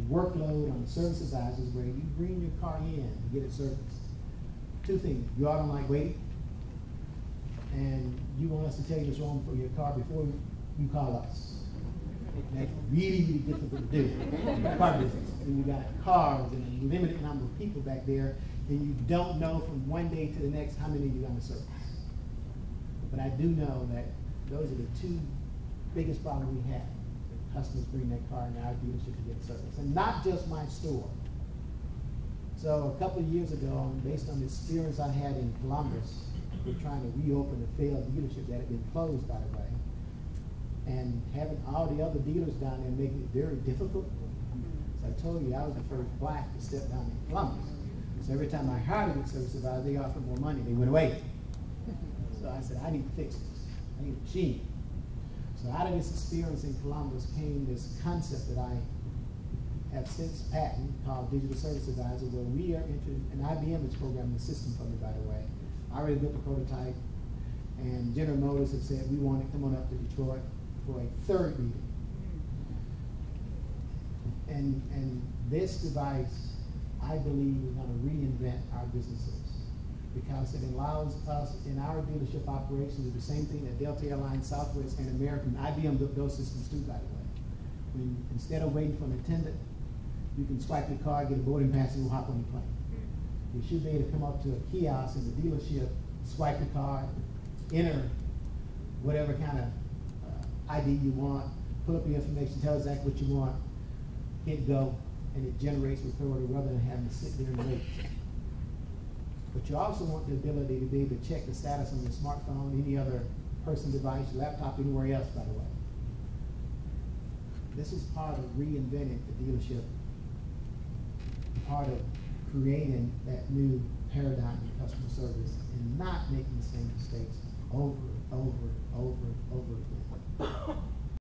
workload on the service advisors where you bring your car in to get it serviced. Two things: you all don't like waiting, and you want us to tell you what's wrong for your car before you call us. That's really, really difficult to do. Car business. And you got cars and a limited number of people back there, and you don't know from one day to the next how many you're going to service. But I do know that those are the two biggest problems we have. Customers bring their car in our dealership to get service, and not just my store. So a couple of years ago, based on the experience I had in Columbus, we're trying to reopen a failed dealership that had been closed, by the way, and having all the other dealers down there making it very difficult. So I told you I was the first black to step down in Columbus. So every time I hired a good service advisor, they offered more money. They went away. So I said, I need to fix this. I need a machine. So out of this experience in Columbus came this concept that I have since patented called Digital Service Advisor, where we are entering, and IBM is programming the system for me, by the way. I already built a prototype, and General Motors have said we want to come on up to Detroit for a third meeting. And this device, I believe, is going to reinvent our businesses, because it allows us in our dealership operations to do the same thing that Delta Airlines, Southwest, and American, IBM built those systems too, by the way. When, instead of waiting for an attendant, you can swipe your card, get a boarding pass, and hop on the plane. You should be able to come up to a kiosk in the dealership, swipe your card, enter whatever kind of ID you want, pull up your information, tell exactly what you want, hit go, and it generates with order rather than having to sit there and wait. But you also want the ability to be able to check the status on your smartphone, any other personal device, your laptop, anywhere else, by the way. This is part of reinventing the dealership, part of creating that new paradigm in customer service and not making the same mistakes over and over and over again.